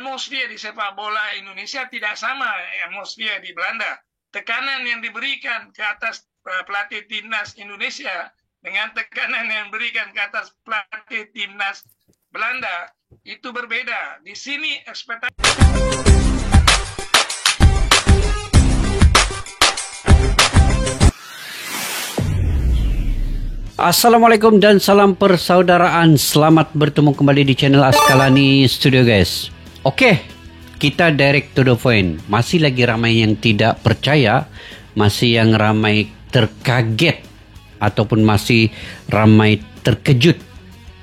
atmosfer di sepak bola Indonesia tidak sama atmosfer di Belanda. Tekanan yang diberikan ke atas pelatih timnas Indonesia dengan tekanan yang diberikan ke atas pelatih timnas Belanda itu berbeda. Di sini ekspektasi. Assalamualaikum dan salam persaudaraan. Selamat bertemu kembali di channel Askalani Studio, guys. Oke, kita direct to the point. Masih lagi ramai yang tidak percaya, masih yang ramai terkaget, ataupun masih ramai terkejut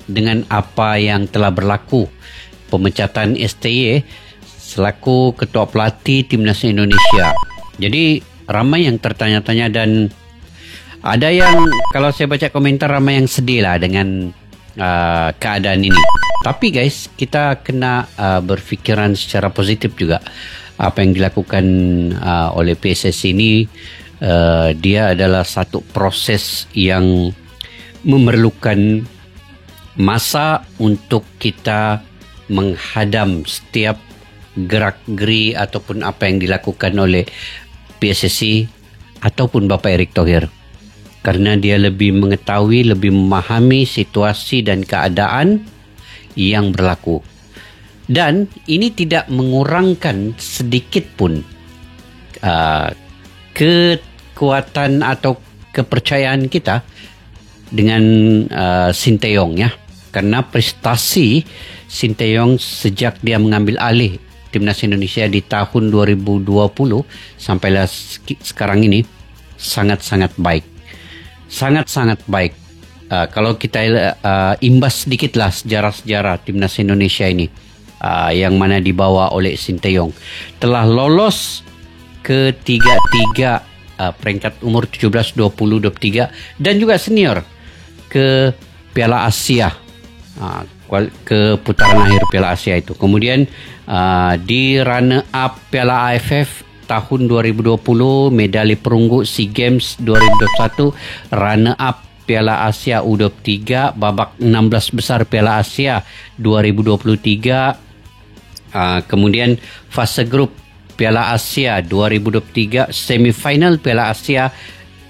dengan apa yang telah berlaku. Pemecatan STY selaku ketua pelatih timnas Indonesia. Jadi ramai yang tertanya-tanya dan ada yang, kalau saya baca komentar, ramai yang sedih lah dengan keadaan ini. Tapi guys, kita kena berfikiran secara positif juga. Apa yang dilakukan oleh PSSI ini, dia adalah satu proses yang memerlukan masa untuk kita menghadam setiap gerak-geri ataupun apa yang dilakukan oleh PSSI ataupun Bapak Erick Thohir. Karena dia lebih mengetahui, lebih memahami situasi dan keadaan yang berlaku. Dan ini tidak mengurangkan sedikit pun kekuatan atau kepercayaan kita dengan Sinteyong, ya. Karena prestasi Sinteyong sejak dia mengambil alih timnas Indonesia di tahun 2020 sampailah sekarang ini sangat-sangat baik. Sangat-sangat baik. Kalau kita imbas sedikitlah sejarah-sejarah timnas Indonesia ini, yang mana dibawa oleh Sinteyong, telah lolos ke tiga peringkat umur 17, 20, 23 dan juga senior ke Piala Asia, ke putaran akhir Piala Asia itu. Kemudian di runner up Piala AFF tahun 2020, medali perunggu SEA Games 2021, runner up Piala Asia U23, babak 16 besar Piala Asia 2023, kemudian fase grup Piala Asia 2023, semifinal Piala Asia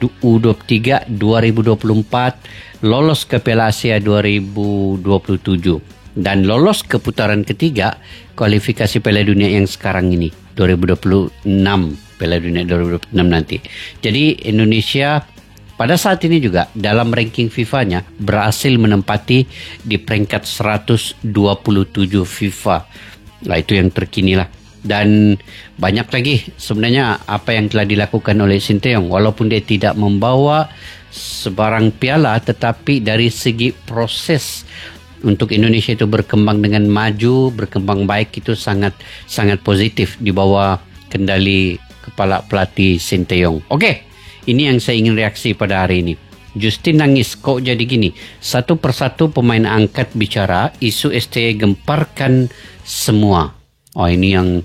U23 2024, lolos ke Piala Asia 2027 dan lolos ke putaran ketiga kualifikasi Piala Dunia yang sekarang ini 2026, Piala Dunia 2026 nanti. Jadi Indonesia pada saat ini juga dalam ranking FIFA-nya berhasil menempati di peringkat 127 FIFA. Nah, itu yang terkini lah. Dan banyak lagi sebenarnya apa yang telah dilakukan oleh Sinteyong. Walaupun dia tidak membawa sebarang piala, tetapi dari segi proses untuk Indonesia itu berkembang dengan maju, berkembang baik, itu sangat positif di bawah kendali kepala pelatih Sinteyong. Oke, ini yang saya ingin reaksi pada hari ini. Justin nangis, kok jadi gini? Satu persatu pemain angkat bicara, isu STY gemparkan semua. Oh, ini yang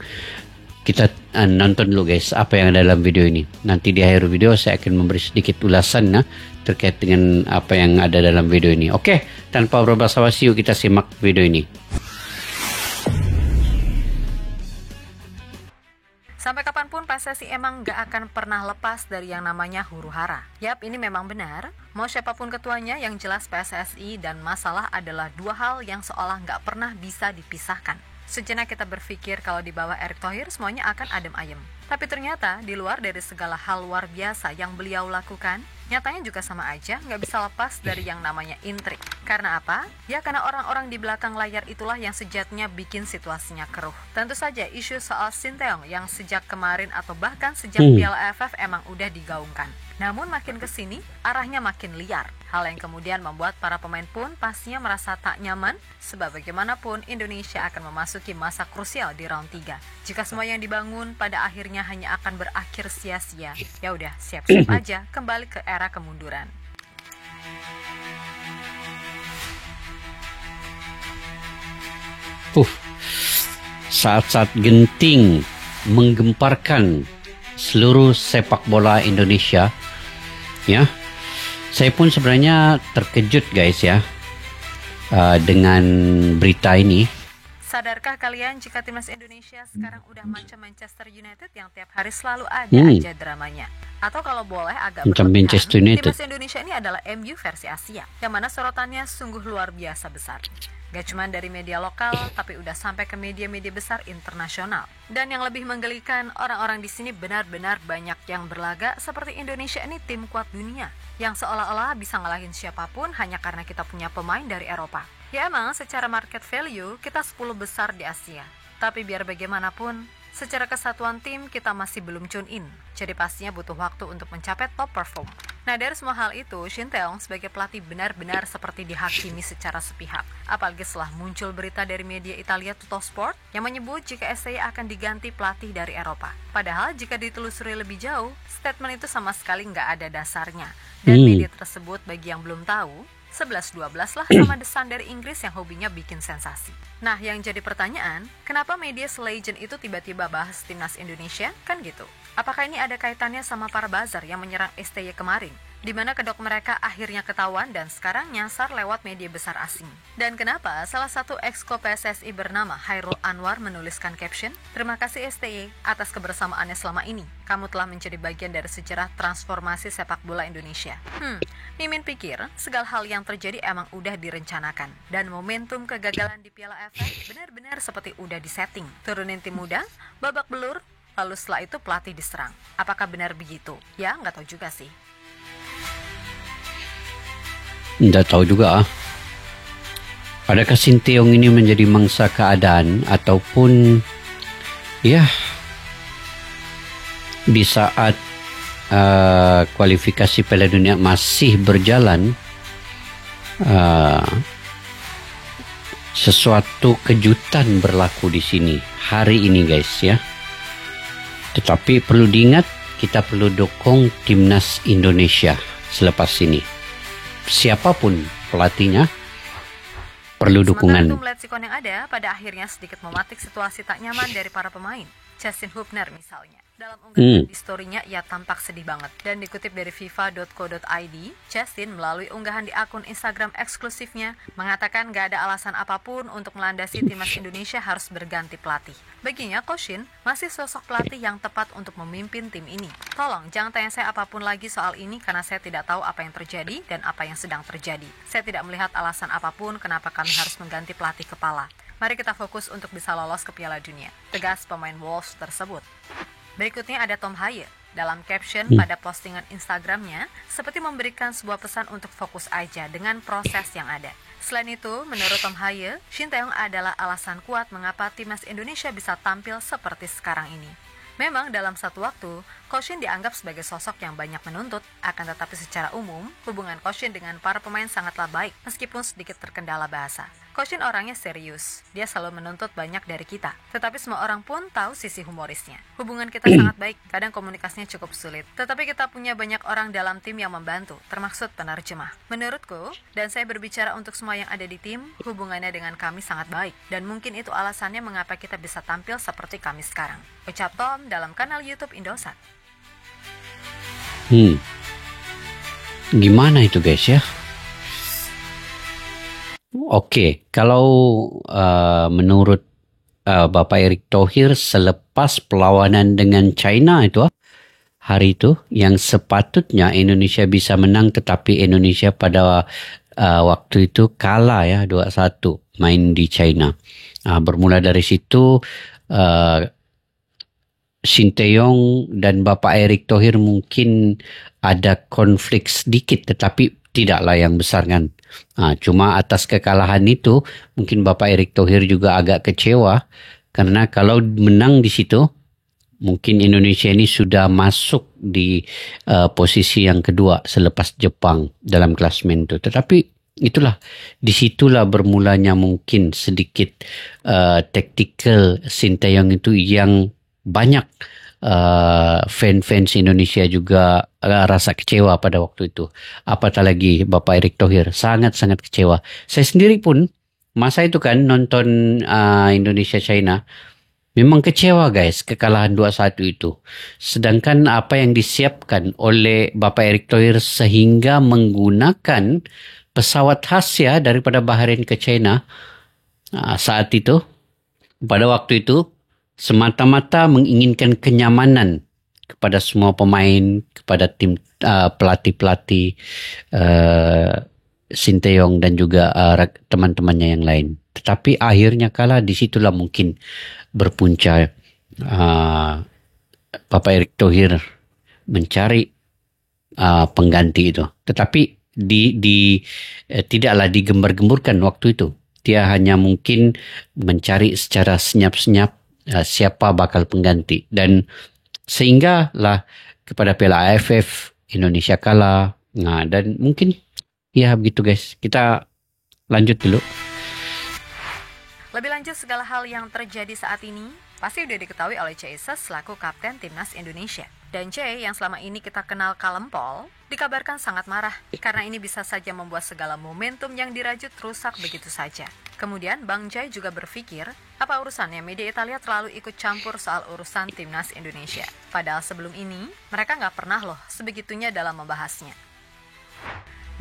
kita nonton dulu guys, apa yang ada dalam video ini. Nanti di akhir video saya akan memberi sedikit ulasan terkait dengan apa yang ada dalam video ini. Oke, tanpa berbasa-basi yuk kita simak video ini. Sampai kapanpun PSSI emang gak akan pernah lepas dari yang namanya huru-hara. Yap, ini memang benar. Mau siapapun ketuanya, yang jelas PSSI dan masalah adalah dua hal yang seolah gak pernah bisa dipisahkan. Sejenak kita berpikir kalau di bawah Erick Thohir semuanya akan adem ayem. Tapi ternyata di luar dari segala hal luar biasa yang beliau lakukan, nyatanya juga sama aja nggak bisa lepas dari yang namanya intrik. Karena apa? Ya karena orang-orang di belakang layar itulah yang sejatinya bikin situasinya keruh. Tentu saja isu soal Sinteyong yang sejak kemarin atau bahkan sejak Piala AFF emang udah digaungkan. Namun makin kesini arahnya makin liar. Hal yang kemudian membuat para pemain pun pastinya merasa tak nyaman, sebab bagaimanapun Indonesia akan memasuki masa krusial di round 3. Jika semua yang dibangun pada akhirnya hanya akan berakhir sia-sia, ya udah siap-siap aja kembali ke era kemunduran. Saat-saat genting menggemparkan seluruh sepak bola Indonesia, ya. Saya pun sebenarnya terkejut guys ya dengan berita ini. Sadarkah kalian jika timnas Indonesia sekarang udah macam Manchester United yang tiap hari selalu ada aja dramanya? Atau kalau boleh agak Macam berlebihan, Manchester United. timnas Indonesia ini adalah MU versi Asia, yang mana sorotannya sungguh luar biasa besar. Gak cuma dari media lokal, tapi udah sampai ke media-media besar internasional. Dan yang lebih menggelikan, orang-orang di sini benar-benar banyak yang berlaga seperti Indonesia ini tim kuat dunia, yang seolah-olah bisa ngalahin siapapun hanya karena kita punya pemain dari Eropa. Ya emang secara market value kita 10 besar di Asia. Tapi biar bagaimanapun, secara kesatuan tim kita masih belum tune in. Jadi pastinya butuh waktu untuk mencapai top perform. Nah dari semua hal itu, Shin Tae-yong sebagai pelatih benar-benar seperti dihakimi secara sepihak. Apalagi setelah muncul berita dari media Italia Tuttosport yang menyebut jika STY akan diganti pelatih dari Eropa. Padahal jika ditelusuri lebih jauh, statement itu sama sekali nggak ada dasarnya. Dan media tersebut bagi yang belum tahu, 11-12 lah sama The Sun dari Inggris yang hobinya bikin sensasi. Nah, yang jadi pertanyaan, kenapa media se-legend itu tiba-tiba bahas timnas Indonesia? Kan gitu. Apakah ini ada kaitannya sama para buzzer yang menyerang STY kemarin? Di mana kedok mereka akhirnya ketahuan dan sekarang nyasar lewat media besar asing. Dan kenapa salah satu exco PSSI bernama Hairul Anwar menuliskan caption, "Terima kasih STY atas kebersamaannya selama ini. Kamu telah menjadi bagian dari sejarah transformasi sepak bola Indonesia." Mimin pikir segala hal yang terjadi emang udah direncanakan. Dan momentum kegagalan di Piala AFF benar-benar seperti udah disetting. Turunin tim muda, babak belur, lalu setelah itu pelatih diserang. Apakah benar begitu? Ya, nggak tahu juga sih. Tidak tahu juga. Adakah Shin Tae-yong ini menjadi mangsa keadaan ataupun ya di saat kualifikasi Piala Dunia masih berjalan, sesuatu kejutan berlaku di sini hari ini guys ya. Tetapi perlu diingat, kita perlu dukung timnas Indonesia selepas ini. Siapapun pelatihnya perlu dukungan. Sementara itu leksikon yang ada pada akhirnya sedikit mematik situasi tak nyaman dari para pemain. Justin Hubner misalnya. Dalam unggahan di story-nya ia tampak sedih banget. Dan dikutip dari fifa.co.id, Justin melalui unggahan di akun Instagram eksklusifnya mengatakan gak ada alasan apapun untuk melandasi timnas Indonesia harus berganti pelatih. Baginya, Coach Shin masih sosok pelatih yang tepat untuk memimpin tim ini. Tolong jangan tanya saya apapun lagi soal ini karena saya tidak tahu apa yang terjadi dan apa yang sedang terjadi. Saya tidak melihat alasan apapun kenapa kami harus mengganti pelatih kepala. Mari kita fokus untuk bisa lolos ke Piala Dunia, tegas pemain Wolves tersebut. Berikutnya ada Tom Haye. Dalam caption pada postingan Instagramnya, seperti memberikan sebuah pesan untuk fokus aja dengan proses yang ada. Selain itu, menurut Tom Haye, Shin Tae-yong adalah alasan kuat mengapa timnas Indonesia bisa tampil seperti sekarang ini. Memang dalam satu waktu, Coach Shin dianggap sebagai sosok yang banyak menuntut, akan tetapi secara umum, hubungan Coach Shin dengan para pemain sangatlah baik, meskipun sedikit terkendala bahasa. Coach Shin orangnya serius, dia selalu menuntut banyak dari kita, tetapi semua orang pun tahu sisi humorisnya. Hubungan kita sangat baik, kadang komunikasinya cukup sulit, tetapi kita punya banyak orang dalam tim yang membantu, termaksud penerjemah. Menurutku, dan saya berbicara untuk semua yang ada di tim, hubungannya dengan kami sangat baik, dan mungkin itu alasannya mengapa kita bisa tampil seperti kami sekarang. Ucap Tom dalam kanal YouTube Indosat. Gimana itu guys ya? Oke, kalau menurut Bapak Erick Thohir selepas perlawanan dengan China itu hari itu yang sepatutnya Indonesia bisa menang, tetapi Indonesia pada waktu itu kalah ya 2-1 main di China. Bermula dari situ Shin Tae-yong dan Bapak Erick Thohir mungkin ada konflik sedikit, tetapi tidaklah yang besar kan. Cuma atas kekalahan itu mungkin Bapak Erick Thohir juga agak kecewa, karena kalau menang di situ mungkin Indonesia ini sudah masuk di posisi yang kedua selepas Jepang dalam klasemen itu. Tetapi itulah, disitulah bermulanya mungkin sedikit tactical Shin Tae-yong itu yang banyak fans Indonesia juga rasa kecewa pada waktu itu. Apatah lagi Bapak Erick Thohir sangat-sangat kecewa. Saya sendiri pun masa itu kan nonton Indonesia China, memang kecewa guys kekalahan 2-1 itu. Sedangkan apa yang disiapkan oleh Bapak Erick Thohir sehingga menggunakan pesawat khas ya daripada Bahrain ke China saat itu, pada waktu itu semata-mata menginginkan kenyamanan kepada semua pemain, kepada tim pelatih-pelatih Sinteyong dan juga teman-temannya yang lain. Tetapi akhirnya disitulah mungkin berpunca Bapak Erick Thohir mencari pengganti itu. Tetapi tidaklah digembar-gemburkan waktu itu. Dia hanya mungkin mencari secara senyap-senyap siapa bakal pengganti. Dan sehinggalah kepada Piala AFF Indonesia kalah. Nah, dan mungkin ya begitu guys. Kita lanjut dulu. Lebih lanjut, segala hal yang terjadi saat ini pasti udah diketahui oleh Jesus selaku Kapten Timnas Indonesia. Dan Jay yang selama ini kita kenal kalempol, dikabarkan sangat marah karena ini bisa saja membuat segala momentum yang dirajut rusak begitu saja. Kemudian Bang Jay juga berpikir, apa urusannya media Italia terlalu ikut campur soal urusan Timnas Indonesia. Padahal sebelum ini, mereka nggak pernah loh sebegitunya dalam membahasnya.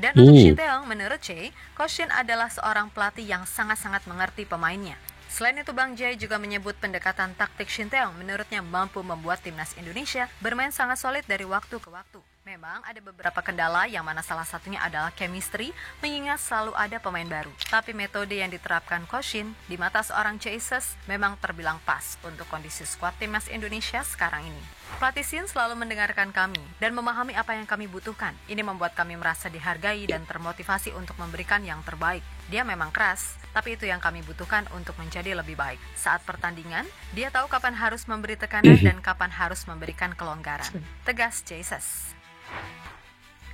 Dan untuk Sinteyong, menurut Jay, Coach Shin adalah seorang pelatih yang sangat-sangat mengerti pemainnya. Selain itu, Bang Jay juga menyebut pendekatan taktik Sinteyong menurutnya mampu membuat Timnas Indonesia bermain sangat solid dari waktu ke waktu. Memang ada beberapa kendala yang mana salah satunya adalah chemistry, mengingat selalu ada pemain baru. Tapi metode yang diterapkan Coach Shin di mata seorang Jesus memang terbilang pas untuk kondisi skuad Timnas Indonesia sekarang ini. Pelatih Shin selalu mendengarkan kami dan memahami apa yang kami butuhkan. Ini membuat kami merasa dihargai dan termotivasi untuk memberikan yang terbaik. Dia memang keras, tapi itu yang kami butuhkan untuk menjadi lebih baik. Saat pertandingan, dia tahu kapan harus memberi tekanan dan kapan harus memberikan kelonggaran. Tegas Jesus.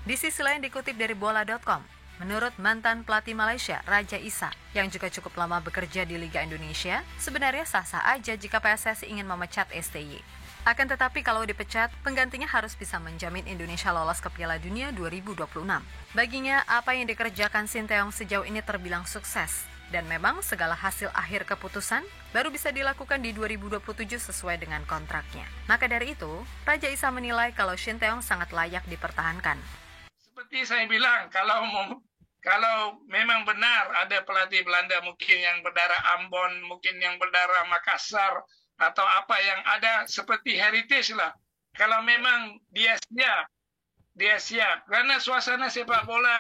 Di sisi lain dikutip dari bola.com, menurut mantan pelatih Malaysia, Raja Isa, yang juga cukup lama bekerja di Liga Indonesia, sebenarnya sah-sah aja jika PSSI ingin memecat STY. Akan tetapi kalau dipecat, penggantinya harus bisa menjamin Indonesia lolos ke Piala Dunia 2026. Baginya, apa yang dikerjakan Sinteyong sejauh ini terbilang sukses. Dan memang segala hasil akhir keputusan baru bisa dilakukan di 2027 sesuai dengan kontraknya. Maka dari itu, Raja Isa menilai kalau Sinteyong sangat layak dipertahankan. Seperti saya bilang, kalau memang benar ada pelatih Belanda mungkin yang berdarah Ambon, mungkin yang berdarah Makassar, atau apa yang ada seperti heritage lah. Kalau memang dia siap. Karena suasana sepak bola,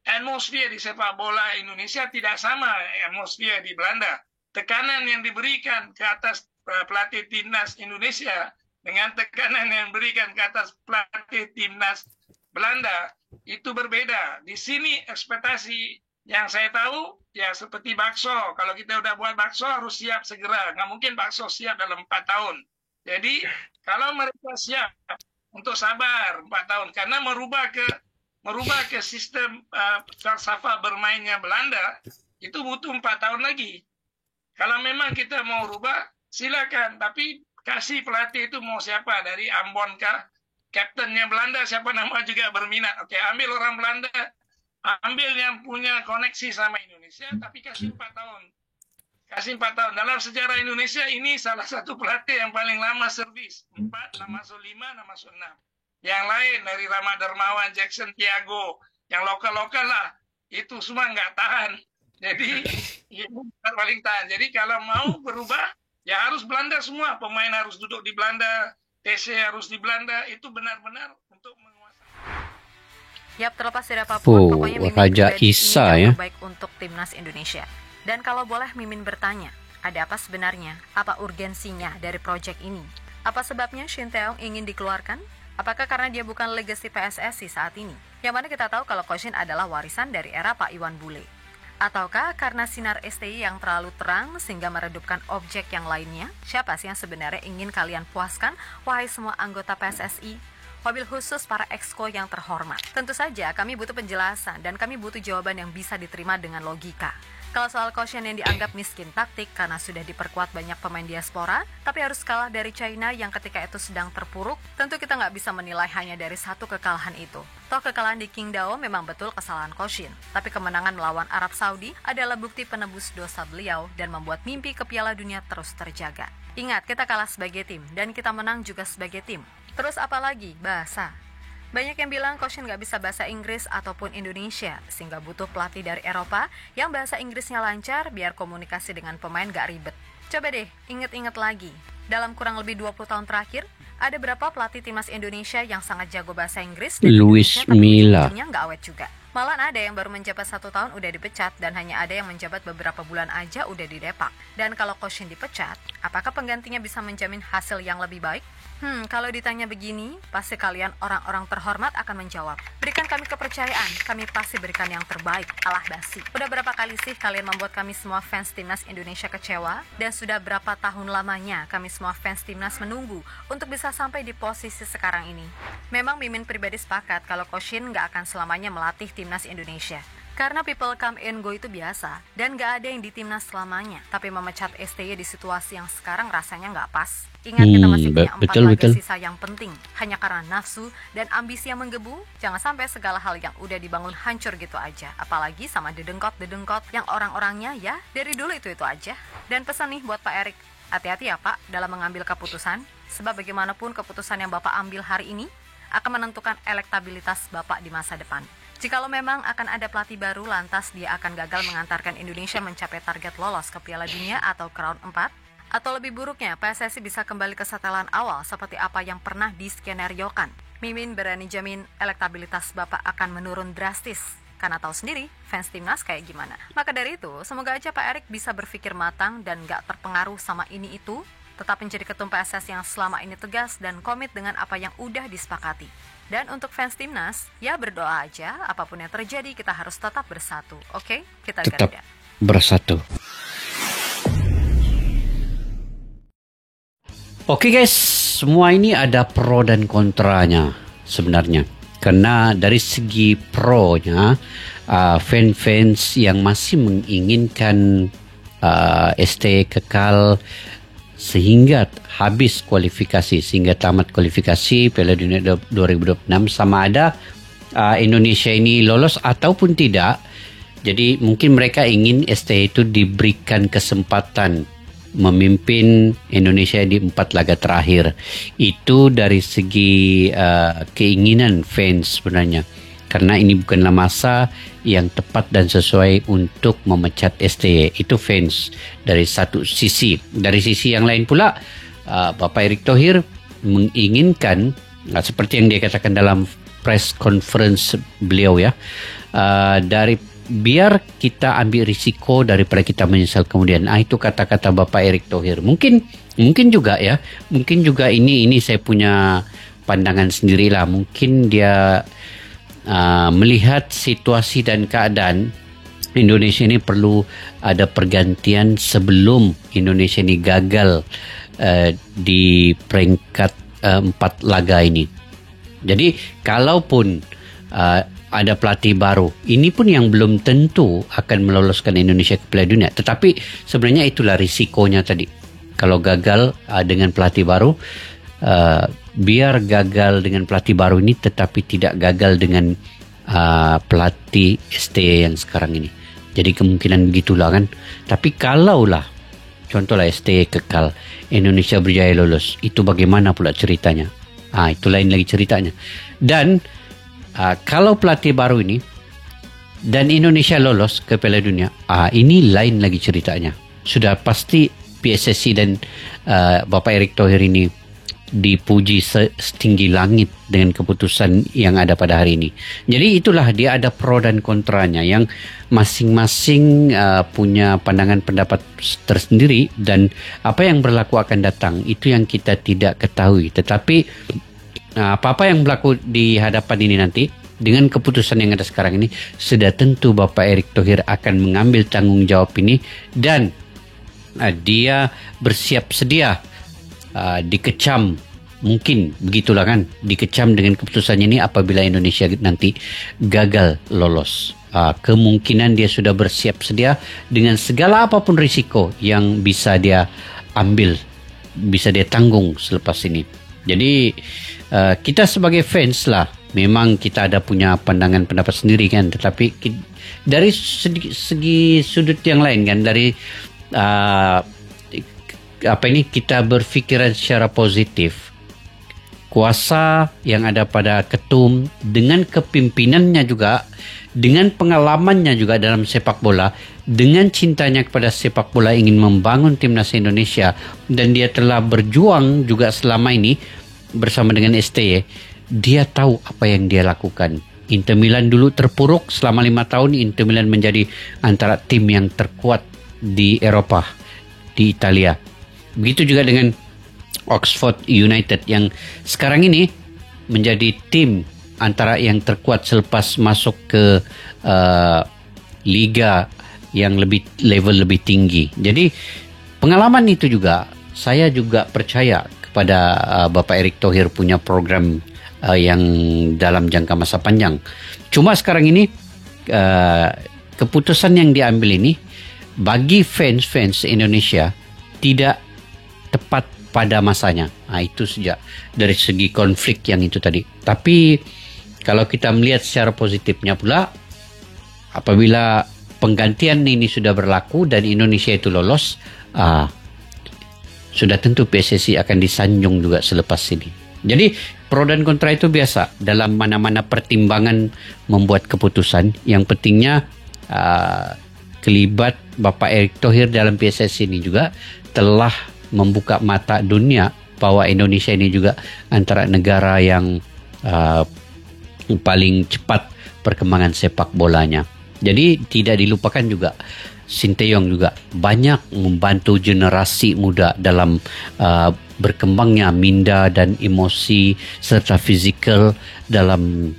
atmosfer di sepak bola Indonesia tidak sama atmosfer di Belanda. Tekanan yang diberikan ke atas pelatih timnas Indonesia dengan tekanan yang diberikan ke atas pelatih timnas Belanda itu berbeda. Di sini ekspektasi yang saya tahu ya seperti bakso. Kalau kita udah buat bakso harus siap segera. Nggak mungkin bakso siap dalam 4 tahun. Jadi kalau mereka siap untuk sabar 4 tahun karena merubah ke sistem falsafah bermainnya Belanda itu butuh 4 tahun lagi. Kalau memang kita mau rubah silakan, tapi kasih pelatih itu mau siapa dari Ambon kah? Kaptennya Belanda siapa nama juga berminat. Oke, ambil orang Belanda, ambil yang punya koneksi sama Indonesia, tapi kasih 4 tahun. Kasih 4 tahun. Dalam sejarah Indonesia ini salah satu pelatih yang paling lama servis. 4, nak masuk 5, nak masuk 6. Yang lain dari Rama Darmawan, Jackson Tiago, yang lokal-lokal lah, itu semua nggak tahan. Jadi, itu paling tahan. Jadi kalau mau berubah, ya harus Belanda semua. Pemain harus duduk di Belanda, TC harus di Belanda, itu benar-benar untuk menguasai. Yap, terlepas dari apapun, pokoknya Mimin Raja Isa ini yang ya. terbaik untuk Timnas Indonesia. Dan kalau boleh Mimin bertanya, ada apa sebenarnya? Apa urgensinya dari proyek ini? Apa sebabnya Sinteyong ingin dikeluarkan? Apakah karena dia bukan legacy PSSI saat ini? Yang mana kita tahu kalau Coach Shin adalah warisan dari era Pak Iwan Bule. Ataukah karena sinar STI yang terlalu terang sehingga meredupkan objek yang lainnya? Siapa sih yang sebenarnya ingin kalian puaskan, wahai semua anggota PSSI? Wabil khusus para exco yang terhormat. Tentu saja kami butuh penjelasan dan kami butuh jawaban yang bisa diterima dengan logika. Kalau soal Coach Shin yang dianggap miskin taktik karena sudah diperkuat banyak pemain diaspora, tapi harus kalah dari China yang ketika itu sedang terpuruk, tentu kita nggak bisa menilai hanya dari satu kekalahan itu. Toh kekalahan di Qingdao memang betul kesalahan Coach Shin, tapi kemenangan melawan Arab Saudi adalah bukti penebus dosa beliau dan membuat mimpi ke Piala Dunia terus terjaga. Ingat, kita kalah sebagai tim dan kita menang juga sebagai tim. Terus apa lagi? Bahasa. Banyak yang bilang Coach Shin nggak bisa bahasa Inggris ataupun Indonesia, sehingga butuh pelatih dari Eropa yang bahasa Inggrisnya lancar biar komunikasi dengan pemain nggak ribet. Coba deh, inget-inget lagi. Dalam kurang lebih 20 tahun terakhir, ada berapa pelatih timnas Indonesia yang sangat jago bahasa Inggris dan Luis Indonesia, tapi Milla. ujung-ujungnya nggak awet juga. Malah ada yang baru menjabat 1 tahun udah dipecat, dan hanya ada yang menjabat beberapa bulan aja udah didepak. Dan kalau Coach Shin dipecat, apakah penggantinya bisa menjamin hasil yang lebih baik? Kalau ditanya begini, pasti kalian orang-orang terhormat akan menjawab, berikan kami kepercayaan, kami pasti berikan yang terbaik. Alah basi. Udah berapa kali sih kalian membuat kami semua fans timnas Indonesia kecewa? Dan sudah berapa tahun lamanya kami semua fans timnas menunggu untuk bisa sampai di posisi sekarang ini? Memang Mimin pribadi sepakat kalau Coach Shin nggak akan selamanya melatih timnas Indonesia. Karena people come and go itu biasa, dan gak ada yang di timnas selamanya. Tapi memecat STY di situasi yang sekarang rasanya gak pas. Ingat kita masih punya 4 laga sisa yang penting. Hanya karena nafsu dan ambisi yang menggebu, jangan sampai segala hal yang udah dibangun hancur gitu aja. Apalagi sama dedengkot yang orang-orangnya ya dari dulu itu aja. Dan pesan nih buat Pak Erik, hati-hati ya Pak dalam mengambil keputusan. Sebab bagaimanapun keputusan yang Bapak ambil hari ini akan menentukan elektabilitas Bapak di masa depan. Jikalau memang akan ada pelatih baru, lantas dia akan gagal mengantarkan Indonesia mencapai target lolos ke Piala Dunia atau ke round 4? Atau lebih buruknya, PSSI bisa kembali ke setelan awal seperti apa yang pernah diskenariokan? Mimin berani jamin elektabilitas Bapak akan menurun drastis. Karena tahu sendiri, fans timnas kayak gimana. Maka dari itu, semoga aja Pak Erik bisa berpikir matang dan gak terpengaruh sama ini itu, tetap menjadi ketum PSSI yang selama ini tegas dan komit dengan apa yang udah disepakati. Dan untuk fans timnas, ya berdoa aja, apapun yang terjadi kita harus tetap bersatu, oke? Kita Tetap Garuda bersatu. Oke guys, semua ini ada pro dan kontranya sebenarnya. Karena dari segi pro-nya, fans-fans yang masih menginginkan ST kekal sehingga habis kualifikasi, sehingga tamat kualifikasi Piala Dunia 2026, sama ada Indonesia ini lolos ataupun tidak. Jadi mungkin mereka ingin ST itu diberikan kesempatan memimpin Indonesia di 4 laga terakhir. Itu dari segi keinginan fans sebenarnya. Karena ini bukanlah masa yang tepat dan sesuai untuk memecat STY. Itu fans dari satu sisi. Dari sisi yang lain pula, Bapak Erick Thohir menginginkan, seperti yang dia katakan dalam press conference beliau ya, biar kita ambil risiko daripada kita menyesal kemudian. Itu kata-kata Bapak Erick Thohir. Mungkin juga ya, mungkin juga ini saya punya pandangan sendirilah. Mungkin dia melihat situasi dan keadaan Indonesia ini perlu ada pergantian sebelum Indonesia ini gagal di peringkat 4 laga ini. Jadi kalaupun ada pelatih baru, ini pun yang belum tentu akan meloloskan Indonesia ke Piala Dunia. Tetapi sebenarnya itulah risikonya tadi. Kalau gagal dengan pelatih baru, biar gagal dengan pelatih baru ini tetapi tidak gagal dengan pelatih ST yang sekarang ini. Jadi kemungkinan begitulah kan. Tapi kalaulah contohlah ST kekal, Indonesia berjaya lolos, itu bagaimana pula ceritanya? Itu lain lagi ceritanya. Dan kalau pelatih baru ini dan Indonesia lolos ke Piala Dunia, ini lain lagi ceritanya. Sudah pasti PSSI dan Bapak Erick Thohir ini dipuji setinggi langit dengan keputusan yang ada pada hari ini. Jadi itulah dia ada pro dan kontranya yang masing-masing punya pandangan pendapat tersendiri, dan apa yang berlaku akan datang itu yang kita tidak ketahui. Tetapi apa-apa yang berlaku di hadapan ini nanti dengan keputusan yang ada sekarang ini, sudah tentu Bapak Erick Thohir akan mengambil tanggung jawab ini, dan dia bersiap sedia dikecam, mungkin begitulah kan, dikecam dengan keputusannya ini apabila Indonesia nanti gagal lolos. Kemungkinan dia sudah bersiap sedia dengan segala apapun risiko yang bisa dia ambil, bisa dia tanggung selepas ini. Jadi kita sebagai fans lah, memang kita ada punya pandangan pendapat sendiri kan, tetapi dari segi sudut yang lain kan, dari kita berpikiran secara positif. kuasa yang ada pada ketum, dengan kepimpinannya juga, dengan pengalamannya juga dalam sepak bola, dengan cintanya kepada sepak bola ingin membangun timnas Indonesia, dan dia telah berjuang juga selama ini bersama dengan STY. Dia tahu apa yang dia lakukan. Inter Milan dulu terpuruk selama 5 tahun. Inter Milan menjadi antara tim yang terkuat di Eropa, di Italia. Begitu juga dengan Oxford United yang sekarang ini menjadi tim antara yang terkuat selepas masuk ke liga yang level lebih tinggi. Jadi pengalaman itu juga, saya juga percaya kepada Bapak Erick Thohir punya program yang dalam jangka masa panjang. Cuma sekarang ini keputusan yang diambil ini bagi fans Indonesia tidak tepat pada masanya. Itu sejak dari segi konflik yang itu tadi. Tapi kalau kita melihat secara positifnya pula, apabila penggantian ini sudah berlaku dan Indonesia itu lolos, sudah tentu PSSI akan disanjung juga selepas ini. Jadi pro dan kontra itu biasa dalam mana-mana pertimbangan membuat keputusan. Yang pentingnya kelibat Bapak Erick Thohir dalam PSSI ini juga telah membuka mata dunia bahwa Indonesia ini juga antara negara yang paling cepat perkembangan sepak bolanya. Jadi tidak dilupakan juga Sinteyong juga banyak membantu generasi muda dalam berkembangnya minda dan emosi serta fizikal dalam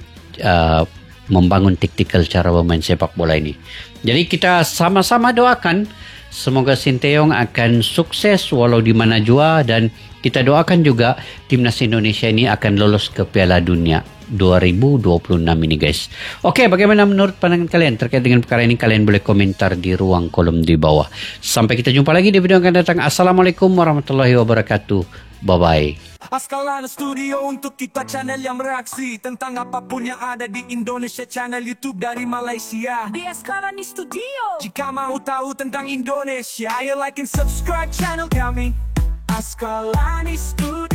membangun taktikal cara bermain sepak bola ini. Jadi kita sama-sama doakan semoga Sinteyong akan sukses walau di mana jua, dan kita doakan juga timnas Indonesia ini akan lolos ke Piala Dunia 2026 ini guys. Oke, bagaimana menurut pandangan kalian terkait dengan perkara ini? Kalian boleh komentar di ruang kolom di bawah. Sampai kita jumpa lagi di video yang akan datang. Assalamualaikum warahmatullahi wabarakatuh. Bye-bye. Askalana Studio untuk kita channel yang bereaksi tentang apapun yang ada di Indonesia, channel YouTube dari Malaysia di Askalani Studio. Jika mau tahu tentang Indonesia, ayo like and subscribe channel kami Askalani Studio.